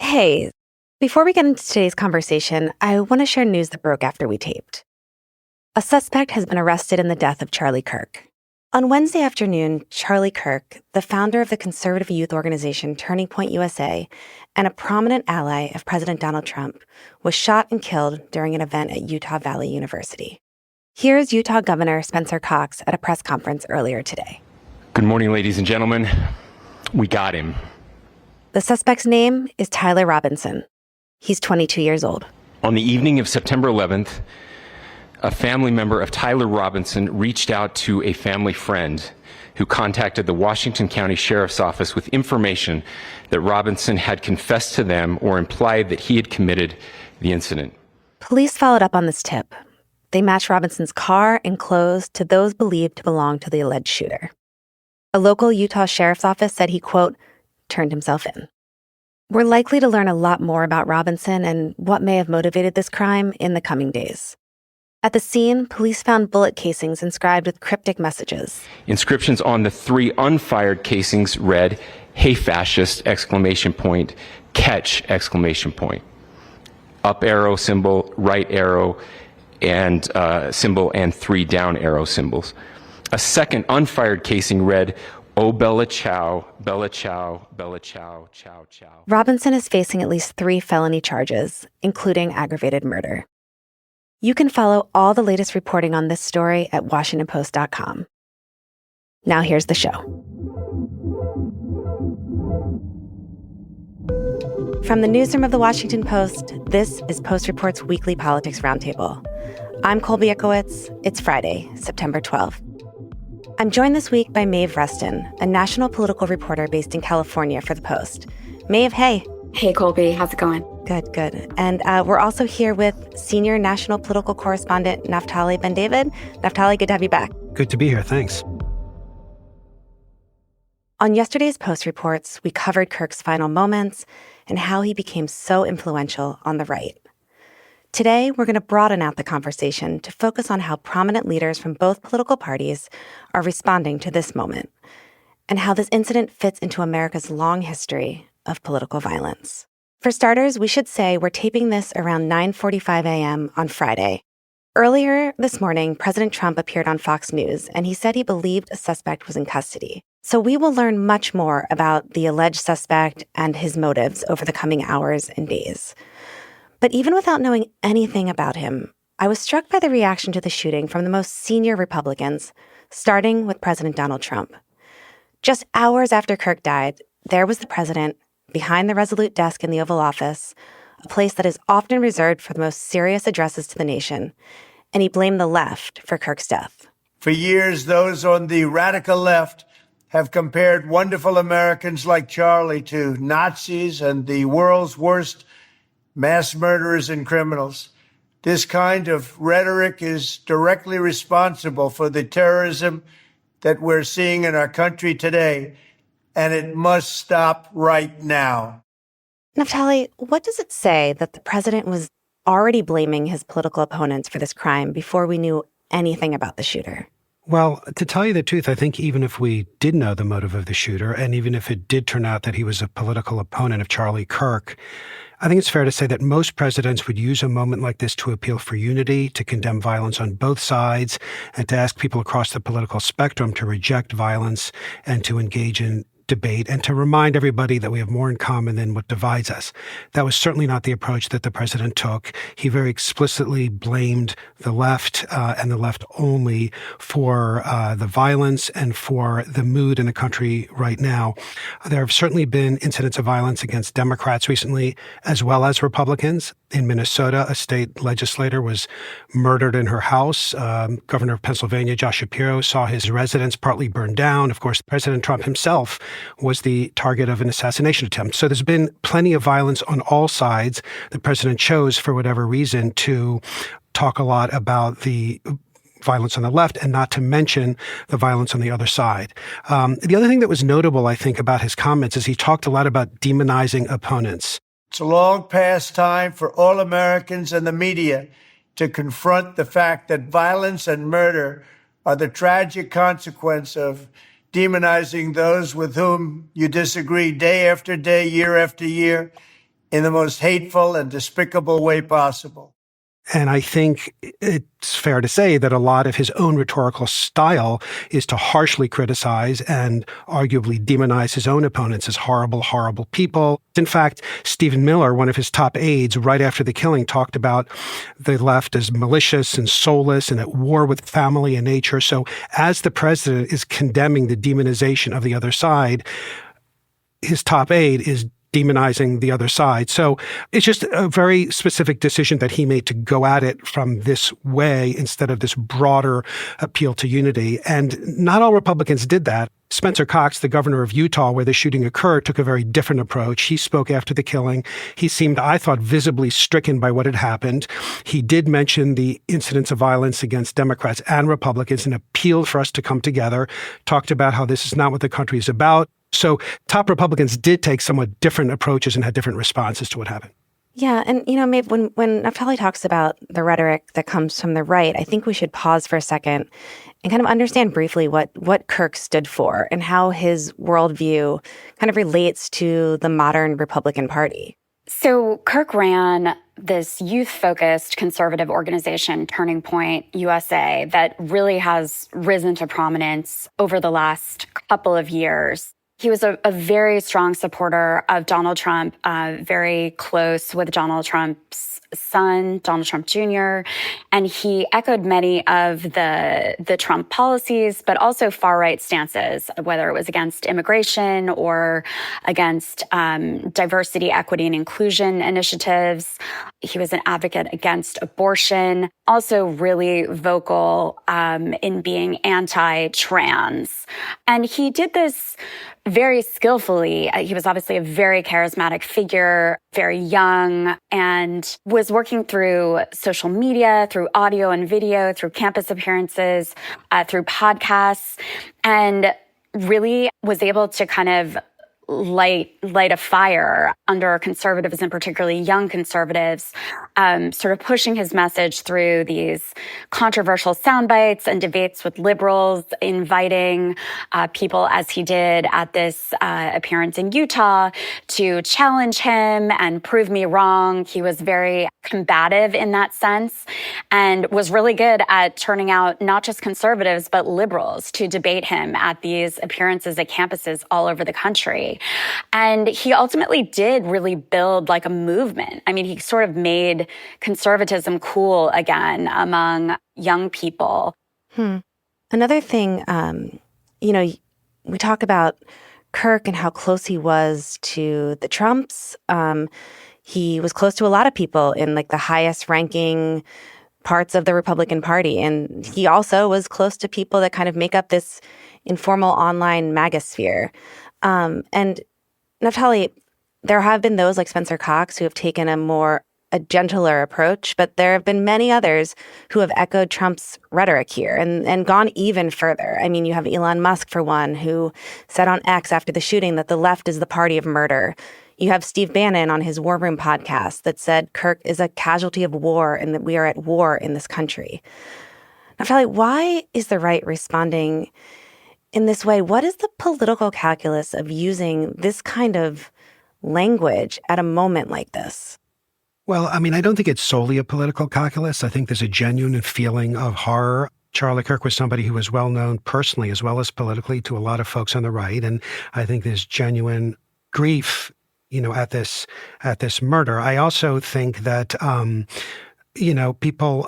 Hey, before we get into today's conversation, I want to share news that broke after we taped. A suspect has been arrested in the death of Charlie Kirk. On Wednesday afternoon, Charlie Kirk, the founder of the conservative youth organization Turning Point USA and a prominent ally of President Donald Trump, was shot and killed during an event at Utah Valley University. Here's Utah Governor Spencer Cox at a press conference earlier today. Good morning, ladies and gentlemen. We got him. The suspect's name is Tyler Robinson. He's 22 years old. On the evening of September 11th, a family member of Tyler Robinson reached out to a family friend who contacted the Washington County Sheriff's Office with information that Robinson had confessed to them or implied that he had committed the incident. Police followed up on this tip. They matched Robinson's car and clothes to those believed to belong to the alleged shooter. A local Utah Sheriff's Office said he, quote, turned himself in. We're likely to learn a lot more about Robinson and what may have motivated this crime in the coming days. At the scene, police found bullet casings inscribed with cryptic messages. Inscriptions on the 3 unfired casings read, "Hey fascist!" ! Catch! Up arrow symbol, right arrow, and symbol, and 3 down arrow symbols. A second unfired casing read, "Oh, Bella Chow, Bella Chow, Bella Chow, Chow, Chow." Robinson is facing at least 3 felony charges, including aggravated murder. You can follow all the latest reporting on this story at WashingtonPost.com. Now here's the show. From the newsroom of the Washington Post, this is Post Report's weekly politics roundtable. I'm Colby Ickowitz. It's Friday, September 12th. I'm joined this week by Maeve Reston, a national political reporter based in California for The Post. Maeve, hey. Hey, Colby. How's it going? Good. And we're also here with senior national political correspondent Naftali Ben-David. Naftali, good to have you back. Good to be here. Thanks. On yesterday's Post reports, we covered Kirk's final moments and how he became so influential on the right. Today, we're going to broaden out the conversation to focus on how prominent leaders from both political parties are responding to this moment and how this incident fits into America's long history of political violence. For starters, we should say we're taping this around 9:45 a.m. on Friday. Earlier this morning, President Trump appeared on Fox News, and he said he believed a suspect was in custody. So we will learn much more about the alleged suspect and his motives over the coming hours and days. But even without knowing anything about him, I was struck by the reaction to the shooting from the most senior Republicans, starting with President Donald Trump. Just hours after Kirk died, there was the president behind the resolute desk in the Oval Office, a place that is often reserved for the most serious addresses to the nation, and he blamed the left for Kirk's death. For years, those on the radical left have compared wonderful Americans like Charlie to Nazis and the world's worst mass murderers and criminals. This kind of rhetoric is directly responsible for the terrorism that we're seeing in our country today, and it must stop right now. Naftali, what does it say that the president was already blaming his political opponents for this crime before we knew anything about the shooter? Well, to tell you the truth, I think even if we did know the motive of the shooter, and even if it did turn out that he was a political opponent of Charlie Kirk, I think it's fair to say that most presidents would use a moment like this to appeal for unity, to condemn violence on both sides, and to ask people across the political spectrum to reject violence and to engage in debate and to remind everybody that we have more in common than what divides us. That was certainly not the approach that the president took. He very explicitly blamed the left and the left only for the violence and for the mood in the country right now. There have certainly been incidents of violence against Democrats recently, as well as Republicans. In Minnesota, a state legislator was murdered in her house. Governor of Pennsylvania, Josh Shapiro, saw his residence partly burned down. Of course, President Trump himself was the target of an assassination attempt. So there's been plenty of violence on all sides. The president chose, for whatever reason, to talk a lot about the violence on the left and not to mention the violence on the other side. The other thing that was notable, I think, about his comments is he talked a lot about demonizing opponents. It's a long past time for all Americans and the media to confront the fact that violence and murder are the tragic consequence of demonizing those with whom you disagree day after day, year after year, in the most hateful and despicable way possible. And I think it's fair to say that a lot of his own rhetorical style is to harshly criticize and arguably demonize his own opponents as horrible, horrible people. In fact, Stephen Miller, one of his top aides, right after the killing, talked about the left as malicious and soulless and at war with family and nature. So as the president is condemning the demonization of the other side, his top aide is demonizing the other side. So it's just a very specific decision that he made to go at it from this way instead of this broader appeal to unity. And not all Republicans did that. Spencer Cox, the governor of Utah, where the shooting occurred, took a very different approach. He spoke after the killing. He seemed, I thought, visibly stricken by what had happened. He did mention the incidents of violence against Democrats and Republicans and appealed for us to come together, talked about how this is not what the country is about. So top Republicans did take somewhat different approaches and had different responses to what happened. Yeah. And, maybe when Naftali talks about the rhetoric that comes from the right, I think we should pause for a second and kind of understand briefly what Kirk stood for and how his worldview kind of relates to the modern Republican Party. So Kirk ran this youth-focused conservative organization, Turning Point USA, that really has risen to prominence over the last couple of years. He was a very strong supporter of Donald Trump, very close with Donald Trump's son, Donald Trump Jr., and he echoed many of the Trump policies, but also far-right stances, whether it was against immigration or against diversity, equity, and inclusion initiatives. He was an advocate against abortion, also really vocal in being anti-trans. And he did this very skillfully. He was obviously a very charismatic figure, very young, and was working through social media, through audio and video, through campus appearances, through podcasts, and really was able to kind of light a fire under conservatives, and particularly young conservatives, sort of pushing his message through these controversial sound bites and debates with liberals, inviting people, as he did at this appearance in Utah, to challenge him and prove me wrong. He was very combative in that sense and was really good at turning out not just conservatives, but liberals to debate him at these appearances at campuses all over the country. And he ultimately did really build like a movement. I mean, he sort of made conservatism cool again among young people. Another thing, we talk about Kirk and how close he was to the Trumps. He was close to a lot of people in like the highest ranking parts of the Republican Party. And he also was close to people that kind of make up this informal online magosphere. And Naftali, there have been those like Spencer Cox who have taken a gentler approach, but there have been many others who have echoed Trump's rhetoric here and gone even further. I mean, you have Elon Musk, for one, who said on X after the shooting that the left is the party of murder. You have Steve Bannon on his War Room podcast that said Kirk is a casualty of war and that we are at war in this country. Naftali, why is the right responding in this way? What is the political calculus of using this kind of language at a moment like this? Well, I mean, I don't think it's solely a political calculus. I think there's a genuine feeling of horror. Charlie Kirk was somebody who was well known personally as well as politically to a lot of folks on the right. And I think there's genuine grief, at this murder. I also think that, people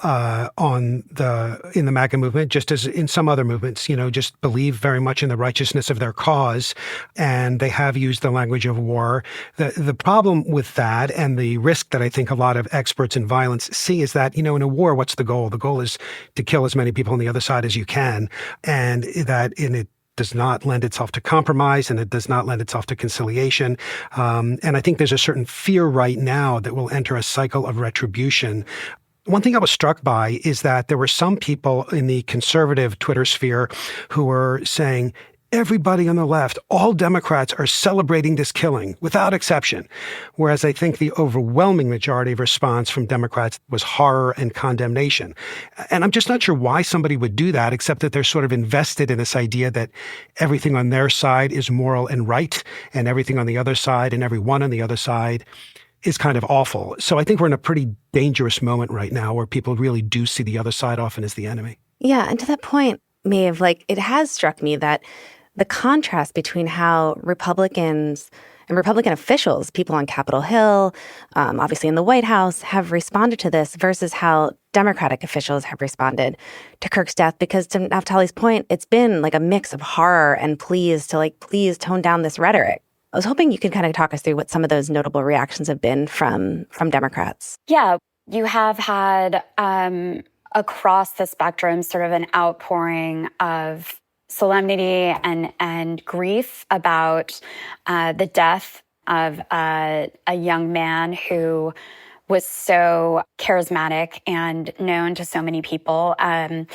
in the MAGA movement, just as in some other movements, just believe very much in the righteousness of their cause, and they have used the language of war. The problem with that, and the risk that I think a lot of experts in violence see, is that, in a war, what's the goal? The goal is to kill as many people on the other side as you can, and it does not lend itself to compromise, and it does not lend itself to conciliation. And I think there's a certain fear right now that we'll enter a cycle of retribution. One thing I was struck by is that there were some people in the conservative Twitter sphere who were saying, everybody on the left, all Democrats are celebrating this killing without exception. Whereas I think the overwhelming majority of response from Democrats was horror and condemnation. And I'm just not sure why somebody would do that, except that they're sort of invested in this idea that everything on their side is moral and right, and everything on the other side and everyone on the other side is kind of awful. So I think we're in a pretty dangerous moment right now where people really do see the other side often as the enemy. Yeah, and to that point, Maeve, it has struck me that the contrast between how Republicans and Republican officials, people on Capitol Hill, obviously in the White House, have responded to this versus how Democratic officials have responded to Kirk's death. Because to Naftali's point, it's been like a mix of horror and pleas to please tone down this rhetoric. I was hoping you could kind of talk us through what some of those notable reactions have been from Democrats. Yeah, you have had across the spectrum sort of an outpouring of solemnity and grief about the death of a young man who was so charismatic and known to so many people. New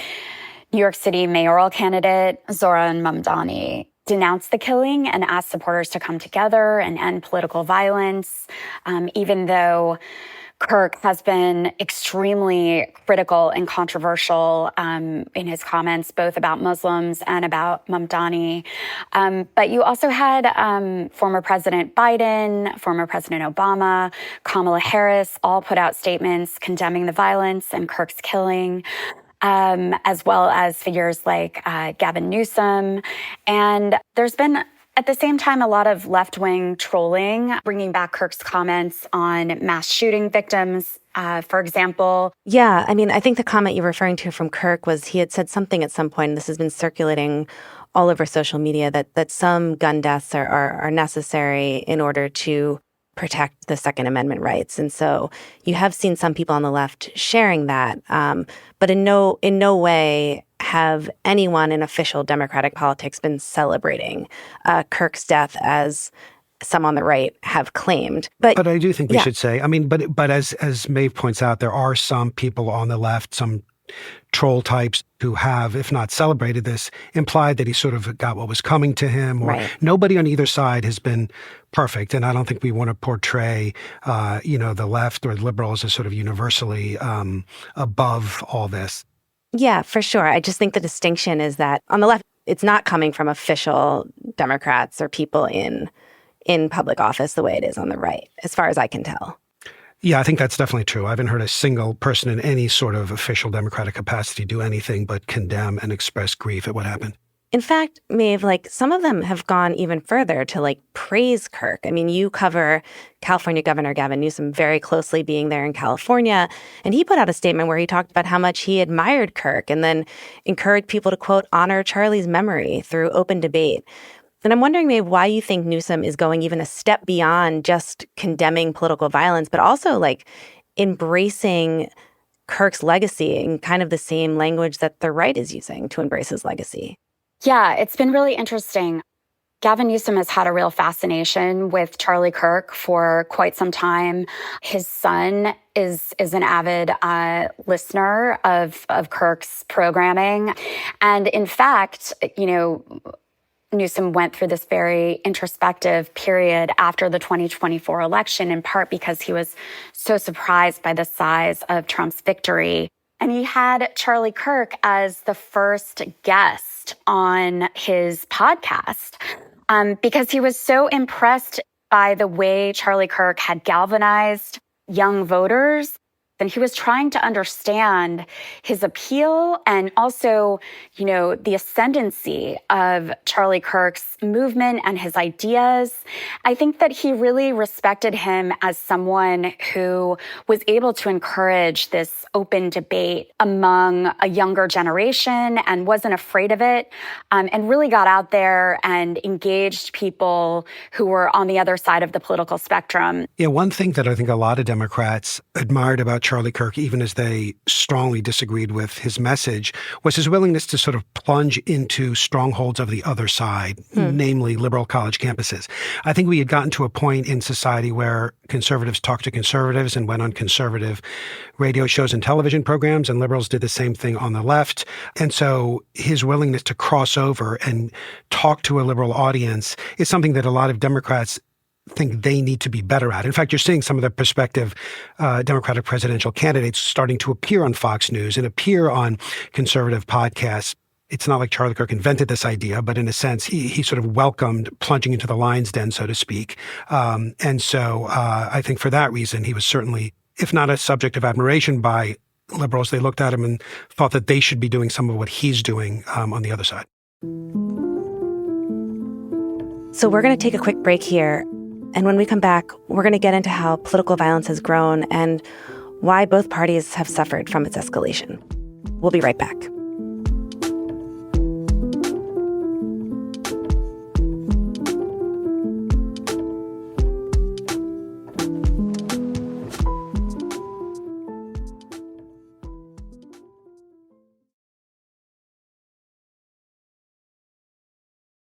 York City mayoral candidate Zohran Mamdani denounced the killing and asked supporters to come together and end political violence, even though Kirk has been extremely critical and controversial in his comments, both about Muslims and about Mamdani. But you also had former President Biden, former President Obama, Kamala Harris all put out statements condemning the violence and Kirk's killing, as well as figures like Gavin Newsom. And there's been at the same time, a lot of left-wing trolling, bringing back Kirk's comments on mass shooting victims, for example. Yeah, I mean, I think the comment you're referring to from Kirk was he had said something at some point, and this has been circulating all over social media, that some gun deaths are necessary in order to protect the Second Amendment rights. And so you have seen some people on the left sharing that, but in no way have anyone in official Democratic politics been celebrating Kirk's death as some on the right have claimed. But I do think we should say, I mean, but as Maeve points out, there are some people on the left, some troll types who have, if not celebrated this, implied that he sort of got what was coming to him. Or right. Nobody on either side has been perfect. And I don't think we want to portray, the left or the liberals as sort of universally above all this. Yeah, for sure. I just think the distinction is that on the left, it's not coming from official Democrats or people in public office the way it is on the right, as far as I can tell. Yeah, I think that's definitely true. I haven't heard a single person in any sort of official Democratic capacity do anything but condemn and express grief at what happened. In fact, Maeve, some of them have gone even further to praise Kirk. I mean, you cover California Governor Gavin Newsom very closely being there in California. And he put out a statement where he talked about how much he admired Kirk and then encouraged people to, quote, honor Charlie's memory through open debate. And I'm wondering, Maeve, why you think Newsom is going even a step beyond just condemning political violence, but also embracing Kirk's legacy in kind of the same language that the right is using to embrace his legacy. Yeah, it's been really interesting. Gavin Newsom has had a real fascination with Charlie Kirk for quite some time. His son is an avid listener of Kirk's programming. And in fact, Newsom went through this very introspective period after the 2024 election, in part because he was so surprised by the size of Trump's victory. And he had Charlie Kirk as the first guest on his podcast because he was so impressed by the way Charlie Kirk had galvanized young voters. And he was trying to understand his appeal and also, the ascendancy of Charlie Kirk's movement and his ideas. I think that he really respected him as someone who was able to encourage this open debate among a younger generation and wasn't afraid of it, and really got out there and engaged people who were on the other side of the political spectrum. Yeah, one thing that I think a lot of Democrats admired about Charlie Kirk, even as they strongly disagreed with his message, was his willingness to sort of plunge into strongholds of the other side, namely liberal college campuses. I think we had gotten to a point in society where conservatives talked to conservatives and went on conservative radio shows and television programs, and liberals did the same thing on the left. And so his willingness to cross over and talk to a liberal audience is something that a lot of Democrats think they need to be better at. In fact, you're seeing some of the prospective Democratic presidential candidates starting to appear on Fox News and appear on conservative podcasts. It's not like Charlie Kirk invented this idea, but in a sense, he sort of welcomed plunging into the lion's den, so to speak. And so I think for that reason, he was certainly, if not a subject of admiration by liberals, they looked at him and thought that they should be doing some of what he's doing on the other side. So we're going to take a quick break here. And when we come back, we're going to get into how political violence has grown and why both parties have suffered from its escalation. We'll be right back.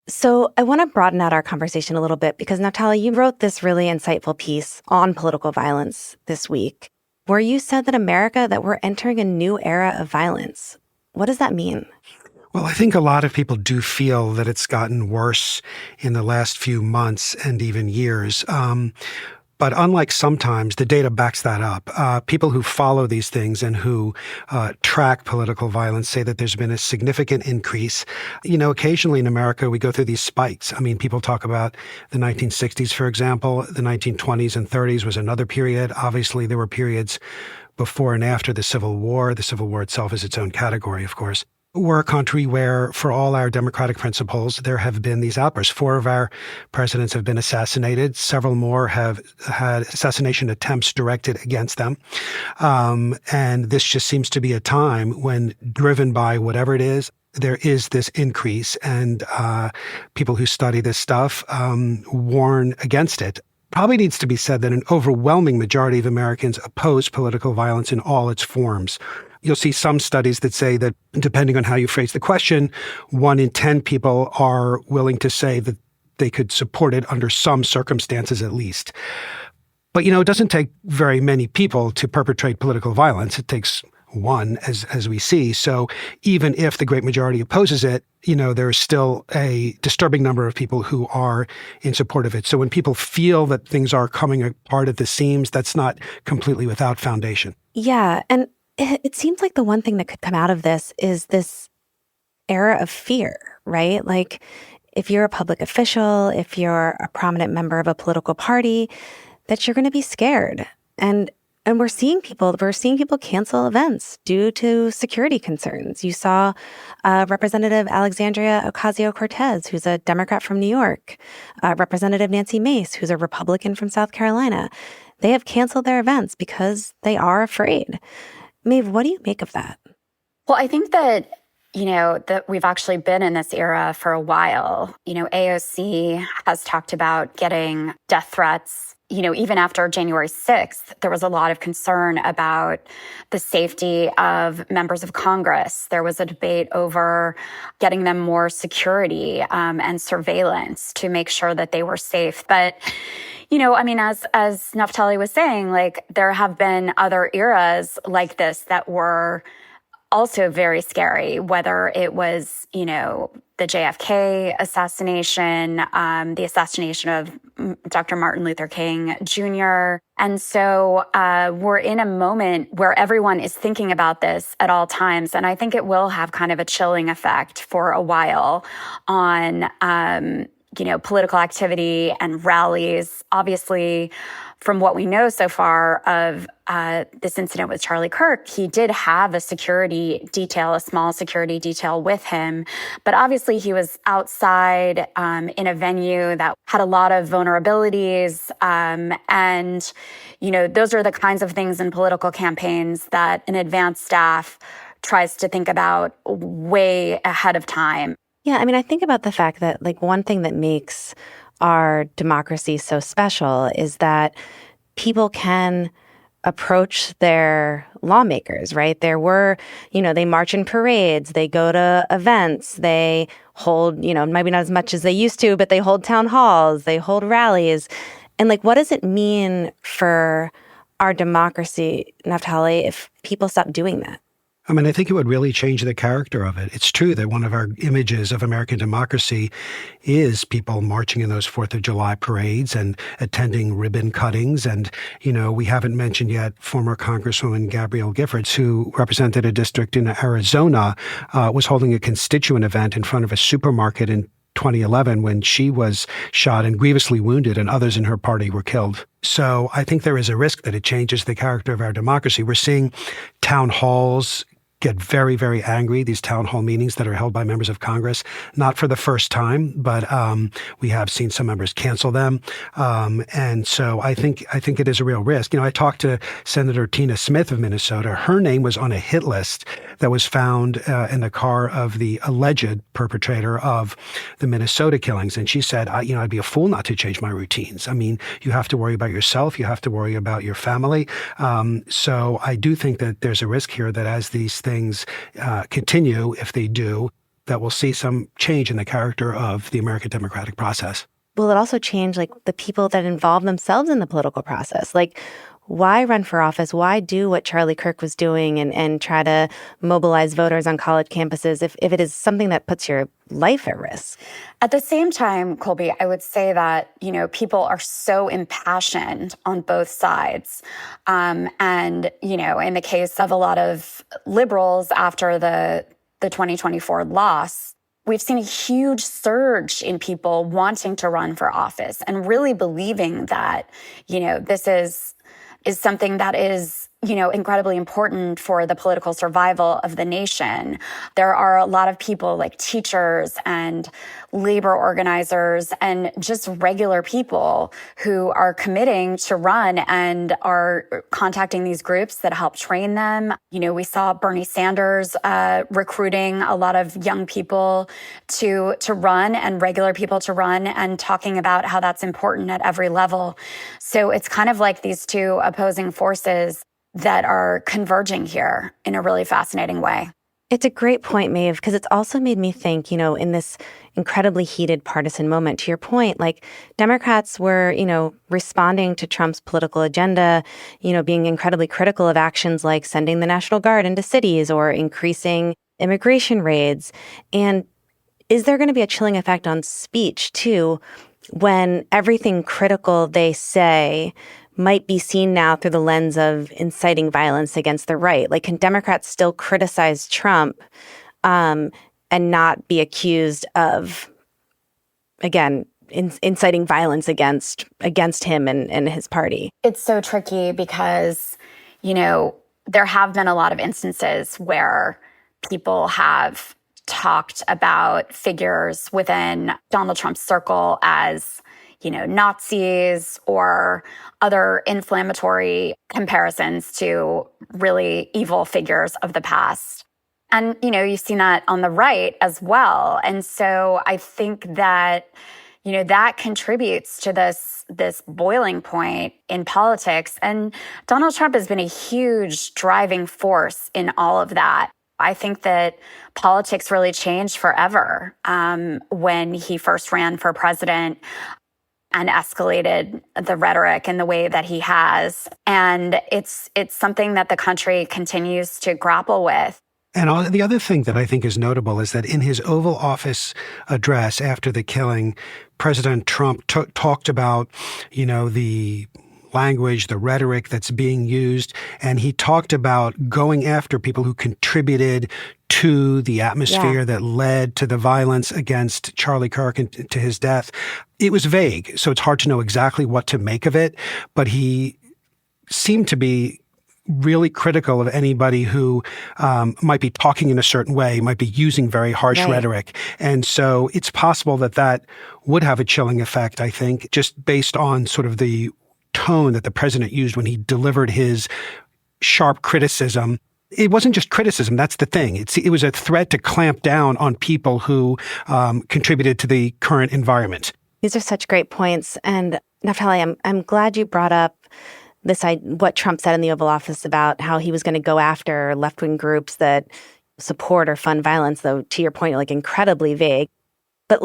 So I want to broaden out our conversation a little bit because, Naftali, you wrote this really insightful piece on political violence this week where you said that we're entering a new era of violence. What does that mean? Well, I think a lot of people do feel that it's gotten worse in the last few months and even years. But unlike sometimes, the data backs that up. People who follow these things and who track political violence say that there's been a significant increase. You know, occasionally in America, we go through these spikes. I mean, people talk about the 1960s, for example. The 1920s and 30s was another period. Obviously, there were periods before and after the Civil War. The Civil War itself is its own category, of course. We're a country where, for all our democratic principles, there have been these outbursts. 4 of our presidents have been assassinated. Several more have had assassination attempts directed against them. And this just seems to be a time when, driven by whatever it is, there is this increase. And people who study this stuff warn against it. Probably needs to be said that an overwhelming majority of Americans oppose political violence in all its forms. You'll see some studies that say that, depending on how you phrase the question, 1 in 10 people are willing to say that they could support it under some circumstances at least. But, you know, it doesn't take very many people to perpetrate political violence. It takes one, as we see. So even if the great majority opposes it, you know, there's still a disturbing number of people who are in support of it. So when people feel that things are coming apart at the seams, that's not completely without foundation. Yeah, and it seems like the one thing that could come out of this is this era of fear, right? Like, if you're a public official, if you're a prominent member of a political party, that you're going to be scared. And we're seeing people cancel events due to security concerns. You saw Representative Alexandria Ocasio-Cortez, who's a Democrat from New York, Representative Nancy Mace, who's a Republican from South Carolina. They have canceled their events because they are afraid. Maeve, what do you make of that? Well, I think that, you know, that we've actually been in this era for a while. You know, AOC has talked about getting death threats. You know, even after January 6th, there was a lot of concern about the safety of members of Congress. There was a debate over getting them more security and surveillance to make sure that they were safe. But you know, I mean, as Naftali was saying, like, there have been other eras like this that were also very scary, whether it was, you know, the JFK assassination, the assassination of Dr. Martin Luther King Jr. And so we're in a moment where everyone is thinking about this at all times. And I think it will have kind of a chilling effect for a while on you know, political activity and rallies. Obviously, from what we know so far of this incident with Charlie Kirk, he did have a security detail, a small security detail with him. But obviously, he was outside in a venue that had a lot of vulnerabilities. And, you know, those are the kinds of things in political campaigns that an advanced staff tries to think about way ahead of time. Yeah, I mean, I think about the fact that, like, one thing that makes our democracy so special is that people can approach their lawmakers, right? There were, you know, they march in parades, they go to events, they hold, you know, maybe not as much as they used to, but they hold town halls, they hold rallies. And, like, what does it mean for our democracy, Naftali, if people stop doing that? I mean, I think it would really change the character of it. It's true that one of our images of American democracy is people marching in those 4th of July parades and attending ribbon cuttings. And, we haven't mentioned yet former Congresswoman Gabrielle Giffords, who represented a district in Arizona, was holding a constituent event in front of a supermarket in 2011 when she was shot and grievously wounded and others in her party were killed. So I think there is a risk that it changes the character of our democracy. We're seeing town halls get very, very angry, these town hall meetings that are held by members of Congress, not for the first time, but we have seen some members cancel them. And so I think it is a real risk. I talked to Senator Tina Smith of Minnesota. Her name was on a hit list that was found in the car of the alleged perpetrator of the Minnesota killings. And she said, I'd be a fool not to change my routines. I mean, you have to worry about yourself. You have to worry about your family. So I do think that there's a risk here that as these things continue, if they do, that we'll see some change in the character of the American democratic process. Will it also change the people that involve themselves in the political process? Why run for office? Why do what Charlie Kirk was doing and try to mobilize voters on college campuses if it is something that puts your life at risk? At the same time, Colby, I would say that, people are so impassioned on both sides. And, in the case of a lot of liberals after the 2024 loss, we've seen a huge surge in people wanting to run for office and really believing that, this is something that is, incredibly important for the political survival of the nation. There are a lot of people like teachers and labor organizers and just regular people who are committing to run and are contacting these groups that help train them. We saw Bernie Sanders recruiting a lot of young people to run and regular people to run and talking about how that's important at every level. So it's kind of like these two opposing forces that are converging here in a really fascinating way. It's a great point, Maeve, because it's also made me think, in this incredibly heated partisan moment, to your point, Democrats were, responding to Trump's political agenda, being incredibly critical of actions like sending the National Guard into cities or increasing immigration raids. And is there going to be a chilling effect on speech, too, when everything critical they say might be seen now through the lens of inciting violence against the right? Can Democrats still criticize Trump and not be accused of, again, inciting violence against him and his party? It's so tricky because, there have been a lot of instances where people have talked about figures within Donald Trump's circle as Nazis or other inflammatory comparisons to really evil figures of the past. And, you've seen that on the right as well. And so I think that, that contributes to this boiling point in politics. And Donald Trump has been a huge driving force in all of that. I think that politics really changed forever when he first ran for president and escalated the rhetoric in the way that he has. And it's something that the country continues to grapple with. And the other thing that I think is notable is that in his Oval Office address after the killing, President Trump talked about, the language, the rhetoric that's being used. And he talked about going after people who contributed to the atmosphere that led to the violence against Charlie Kirk and to his death. It was vague, so it's hard to know exactly what to make of it. But he seemed to be really critical of anybody who might be talking in a certain way, might be using very harsh rhetoric. And so it's possible that would have a chilling effect, I think, just based on sort of the tone that the president used when he delivered his sharp criticism. It wasn't just criticism. That's the thing. It was a threat to clamp down on people who contributed to the current environment. These are such great points. And Naftali, I'm glad you brought up what Trump said in the Oval Office about how he was going to go after left-wing groups that support or fund violence, though, to your point, incredibly vague. But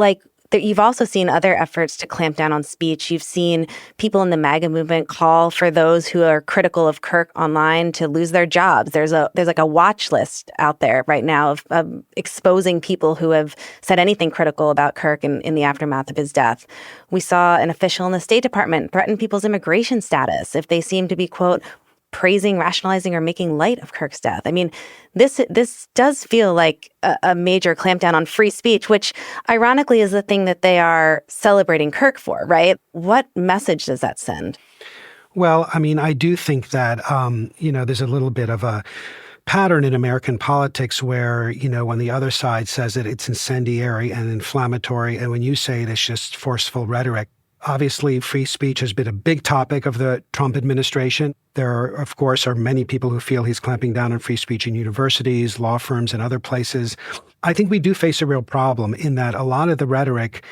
You've also seen other efforts to clamp down on speech. You've seen people in the MAGA movement call for those who are critical of Kirk online to lose their jobs. There's like a watch list out there right now of exposing people who have said anything critical about Kirk in the aftermath of his death. We saw an official in the State Department threaten people's immigration status if they seem to be, quote, praising, rationalizing, or making light of Kirk's death. I mean, this does feel like a major clampdown on free speech, which ironically is the thing that they are celebrating Kirk for, right? What message does that send? Well, I mean, I do think that, there's a little bit of a pattern in American politics where, when the other side says it, it's incendiary and inflammatory. And when you say it, it's just forceful rhetoric. Obviously, free speech has been a big topic of the Trump administration. There, of course, are many people who feel he's clamping down on free speech in universities, law firms, and other places. I think we do face a real problem in that a lot of the rhetoric,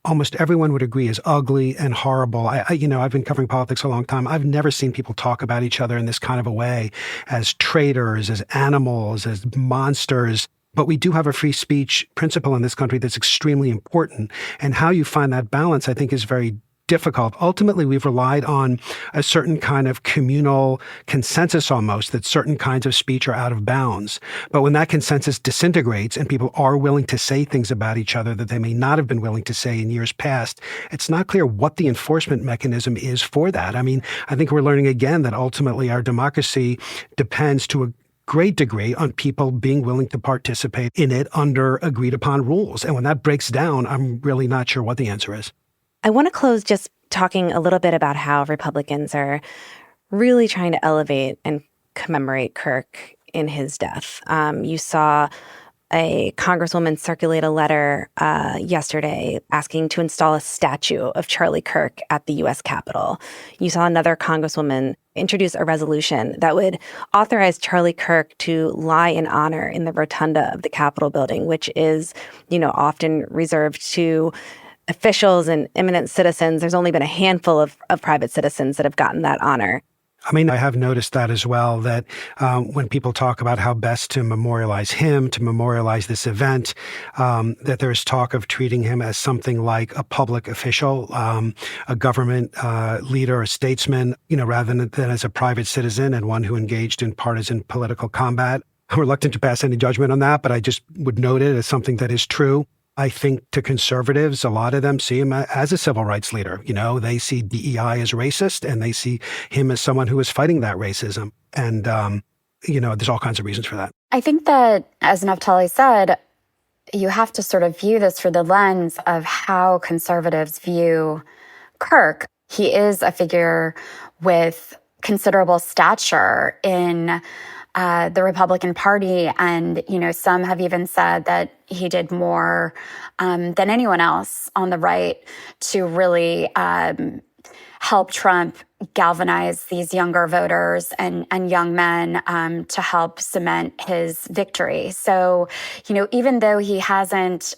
almost everyone would agree, is ugly and horrible. I've been covering politics a long time. I've never seen people talk about each other in this kind of a way, as traitors, as animals, as monsters. But we do have a free speech principle in this country that's extremely important. And how you find that balance, I think, is very difficult. Ultimately, we've relied on a certain kind of communal consensus almost that certain kinds of speech are out of bounds. But when that consensus disintegrates and people are willing to say things about each other that they may not have been willing to say in years past, it's not clear what the enforcement mechanism is for that. I mean, I think we're learning again that ultimately our democracy depends to a great degree on people being willing to participate in it under agreed upon rules. And when that breaks down, I'm really not sure what the answer is. I want to close just talking a little bit about how Republicans are really trying to elevate and commemorate Kirk in his death. You saw a congresswoman circulate a letter yesterday asking to install a statue of Charlie Kirk at the U.S. Capitol. You saw another congresswoman introduce a resolution that would authorize Charlie Kirk to lie in honor in the rotunda of the Capitol building, which is, often reserved to officials and eminent citizens. There's only been a handful of private citizens that have gotten that honor. I mean, I have noticed that as well, that when people talk about how best to memorialize him, to memorialize this event, that there's talk of treating him as something like a public official, a government leader, a statesman, rather than as a private citizen and one who engaged in partisan political combat. I'm reluctant to pass any judgment on that, but I just would note it as something that is true. I think to conservatives, a lot of them see him as a civil rights leader. They see DEI as racist, and they see him as someone who is fighting that racism. And, there's all kinds of reasons for that. I think that, as Naftali said, you have to sort of view this through the lens of how conservatives view Kirk. He is a figure with considerable stature in the Republican Party. And, some have even said that he did more than anyone else on the right to really help Trump galvanize these younger voters and young men to help cement his victory. So, even though he hasn't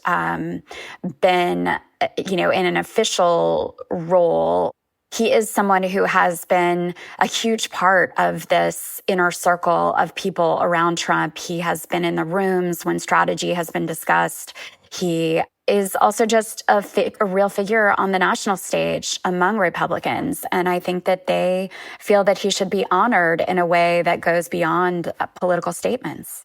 been, in an official role, he is someone who has been a huge part of this inner circle of people around Trump. He has been in the rooms when strategy has been discussed. He is also just a real figure on the national stage among Republicans. And I think that they feel that he should be honored in a way that goes beyond political statements.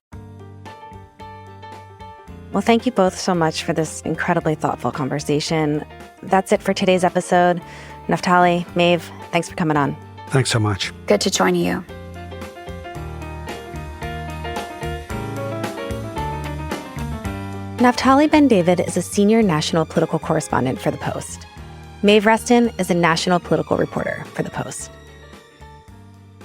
Well, thank you both so much for this incredibly thoughtful conversation. That's it for today's episode. Naftali, Maeve, thanks for coming on. Thanks so much. Good to join you. Naftali Ben-David is a senior national political correspondent for The Post. Maeve Reston is a national political reporter for The Post.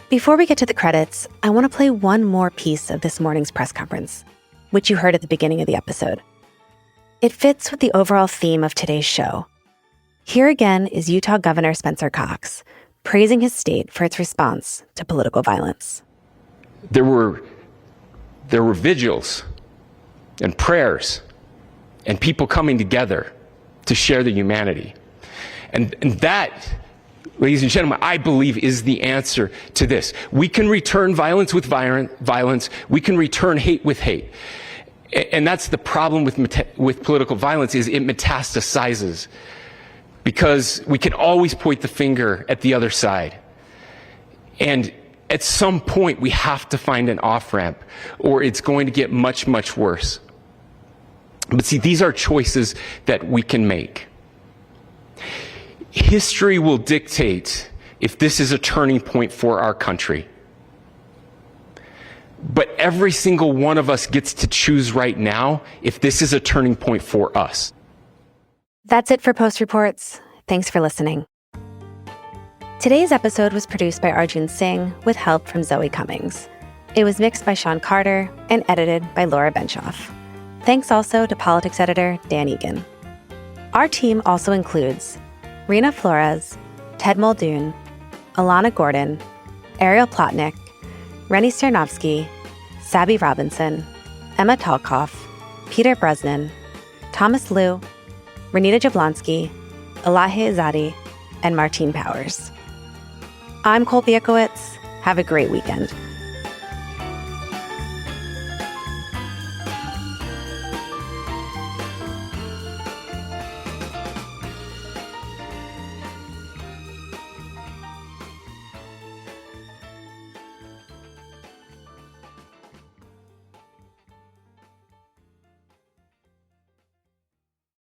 Before we get to the credits, I want to play one more piece of this morning's press conference, which you heard at the beginning of the episode. It fits with the overall theme of today's show. Here again is Utah Governor Spencer Cox, praising his state for its response to political violence. There were vigils and prayers and people coming together to share the humanity. And that, ladies and gentlemen, I believe is the answer to this. We can return violence with violence. We can return hate with hate. And that's the problem with political violence, is it metastasizes, because we can always point the finger at the other side. And at some point, we have to find an off-ramp, or it's going to get much, much worse. But see, these are choices that we can make. History will dictate if this is a turning point for our country. But every single one of us gets to choose right now if this is a turning point for us. That's it for Post Reports. Thanks for listening. Today's episode was produced by Arjun Singh with help from Zoe Cummings. It was mixed by Sean Carter and edited by Laura Benshoff. Thanks also to politics editor Dan Egan. Our team also includes Rena Flores, Ted Muldoon, Alana Gordon, Ariel Plotnick, Rennie Sternovsky, Sabby Robinson, Emma Talkoff, Peter Bresnan, Thomas Liu, Renita Jablonski, Elahe Izadi, and Martine Powers. I'm Colby Ickowitz. Have a great weekend.